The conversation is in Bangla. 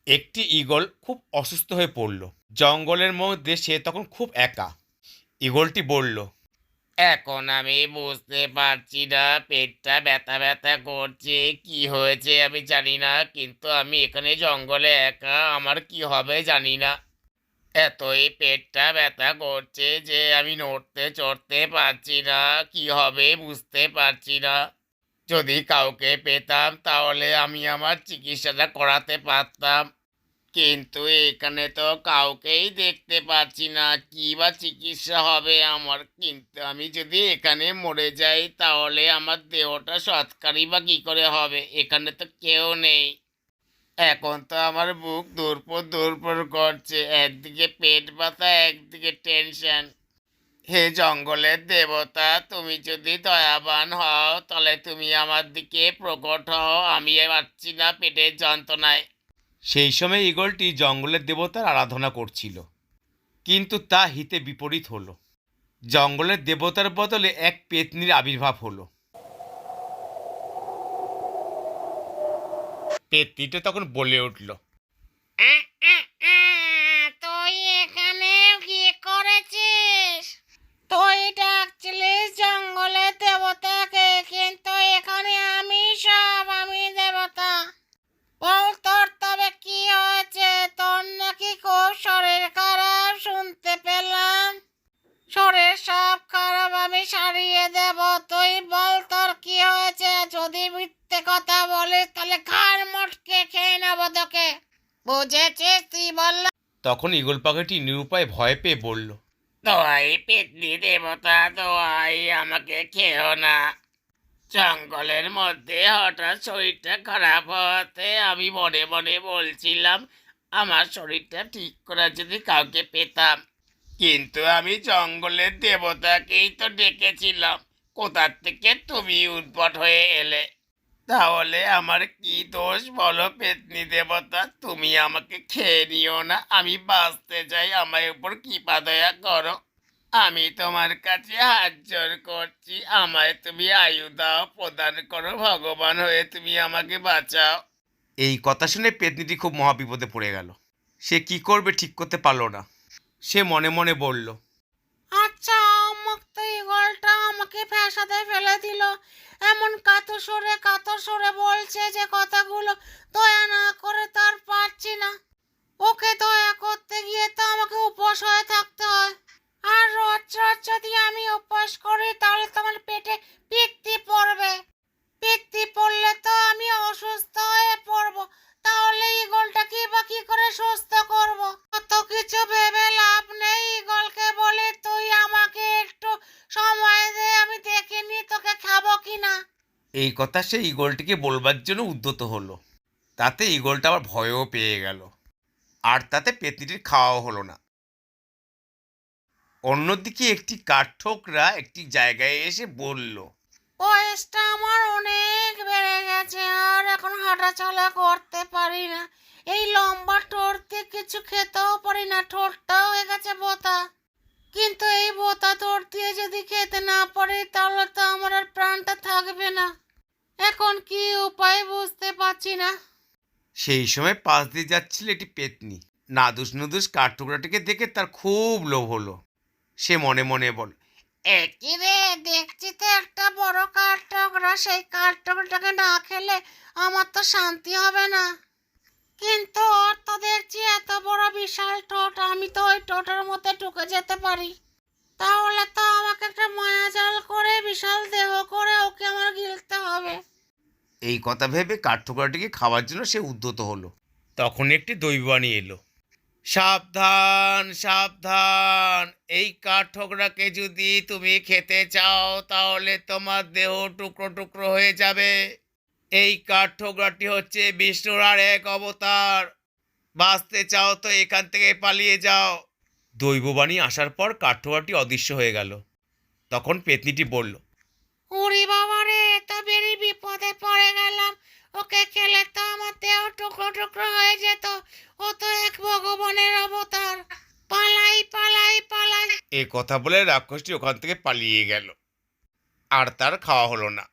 একটি ঈগল খুব অসুস্থ হয়ে পড়ল। জঙ্গলের মধ্যে সে তখন খুব একা। ঈগলটি বলল, এখন আমি বুঝতে পারছি না, পেটটা ব্যথা ব্যথা করছে, কি হয়েছে আমি জানি না, কিন্তু আমি এখানে জঙ্গলে একা, আমার কি হবে জানি না। এতই পেটটা ব্যথা করছে যে আমি নড়তে চড়তে পারছি না, কি হবে বুঝতে পারছি না। যদি কাউকে পেতাম তাহলে আমি আমার চিকিৎসাটা করাতে পারতাম, কিন্তু এখানে তো কাউকেই দেখতে পাচ্ছি না, কি বা চিকিৎসা হবে আমার। কিন্তু আমি যদি এখানে মরে যাই তাহলে আমার দেহটা সৎকারই বা কি করে হবে, এখানে তো কেউ নেই। এখন তো আমার বুক ধড়ফড় ধড়ফড় করছে, একদিকে পেট ব্যথা একদিকে টেনশন। হে জঙ্গলের দেবতা, তুমি যদি দয়াবান হও তাহলে তুমি আমার দিকে প্রকট হও, আমি পারছি না পেটের যন্ত্রণায়। সেই সময় ঈগলটি জঙ্গলের দেবতার আরাধনা করছিল, কিন্তু তা হিতে বিপরীত হলো। জঙ্গলের দেবতার বদলে এক পেতনির আবির্ভাব হলো। পেতনিটা তখন বলে উঠল, তুই এখানে কি করেছিস? তুই ডাকছিলিস জঙ্গলের দেবতাকে, কিন্তু এখানে আমি দেবতা। বল তোর তবে কি হয়েছে? তোর নাকি খুব শরীর খারাপ শুনতে পেলাম। শরীর সব খারাপ আমি সারিয়ে দেব, তুই বল তোর কি হয়েছে। যদি মিথ্যে কথা বলিস তাহলে ঘাড় মটকে খেয়ে নেবো তোকে, বুঝেছিস? তুই বল। তখন ঈগল পাখিটি নিরুপায় ভয় পেয়ে বলল, দোয়াই পেতনি দেবতা, দোয়াই আমাকে খেও না। জঙ্গলের মধ্যে হঠাৎ শরীরটা খারাপ হওয়াতে আমি মনে মনে বলছিলাম আমার শরীরটা ঠিক করার যদি কাউকে পেতাম, কিন্তু আমি জঙ্গলের দেবতাকেই তো ডেকেছিলাম, কোথার থেকে তুমি উদ্ভট হয়ে এলে। তাহলে আমার কি দোষ বলো পেতনি দেবতা, তুমি আমাকে খেয়ে নিও না, আমি বাঁচতে চাই, আমার উপর কৃপা দয়া করো। আমি তোমার কাছে হাত জোড় করছি, আমায় তুমি আয়ু দাও, প্রদান করো, ভগবান হয়ে তুমি আমাকে বাঁচাও। এই কথা শুনে পেতনিটি খুব মহাবিপদে পড়ে গেল। সে কি করবে ঠিক করতে পারল না। সে মনে মনে বলল, আচ্ছা, মুক্ত ঈগলটা আমাকে ফ্যাসাদে ফেলে দিল। এমন কাতর সুরে বলছে যে কথাগুলো, দয়া না করে তার পারছি না। ওকে দয়া করতে গিয়ে তো আমাকে উপোস হয়ে থাকতে হয়। আর রোজ রোজ যদি আমি উপোস করি তাহলে তোমার পেটে পিত্তি পড়বে। পিত্তি পড়লে তো আমি অসুস্থ হয়ে পড়বো। তাহলে ঈগলটা কি করে সুস্থ করব? কত কিছু ভেবে লাভ নেই। ঈগলকে বলে তুই আমাকে একটু সময় দে, আমি দেখিনি তোকে খাবো কিনা। এই কথা সে ঈগলটিকে বলবার জন্য উদ্যত হলো। তাতে ঈগলটা আবার ভয়ও পেয়ে গেল, আর তাতে পেতনিটির খাওয়াও হলো না। অন্যদিকে একটি কাঠঠোকরা একটি জায়গায় এসে বলল, বয়সটা আমার অনেক বেড়ে গেছে, আর এখন হাঁটাচলা করতে পারি না। এই লম্বা ঠোঁট দিয়ে কিছু খেতেও পারি না, ঠোঁটটাও হয়ে গেছে বোতা। কিন্তু এই বোতা ঠোঁট দিয়ে যদি খেতে না পারি তাহলে তো আমার আর প্রাণটা থাকবে না। এখন কি উপায় বুঝতে পারছি না। সেই সময় পাশ দিয়ে যাচ্ছিল একটি পেতনি। নাদুস নুদুস কাঠঠোকরাটিকে দেখে তার খুব লোভ হলো। সে মনে মনে বল, একই রে, দেখছি তো একটা বড় কাঠঠোকরা, সেই কাঠঠোকরাটাকে না খেলে আমার তো শান্তি হবে না। কিন্তু ওর তো দেখছি এত বড় বিশাল ঠোঁট, আমি তো ওই ঠোঁটের মধ্যে ঢুকে যেতে পারি। তাহলে তো আমাকে একটা মায়াজাল করে বিশাল দেহ করে ওকে আমার গিলতে হবে। এই কথা ভেবে কাঠঠোকরাটিকে খাওয়ার জন্য সে উদ্যত হলো। তখন একটি দৈবানি এলো। সাবধান সাবধান, এই কাঠঠোকরাকে যদি তুমি খেতে চাও তাহলে তোমার দেহ টুকরো টুকরো হয়ে যাবে। এই কাঠঠোকরাটি হচ্ছে বিষ্ণুর আর এক অবতার। বাঁচতে চাও তো এখান থেকে পালিয়ে যাও। দৈববাণী আসার পর কাঠঠোকরাটি অদৃশ্য হয়ে গেল। তখন পেতনিটি বলল, ওরে বাবা রে, তো বেরি বিপদে পড়ে গেলাম। ওকে খেলে তো আমার দেহ টুকরো টুকরো হয়ে যেত। ও তো এক ভগবানের অবতার। পালাই পালাই পালাই। এ কথা বলে রাক্ষসটি ওখান থেকে পালিয়ে গেল, আর তার খাওয়া হলো না।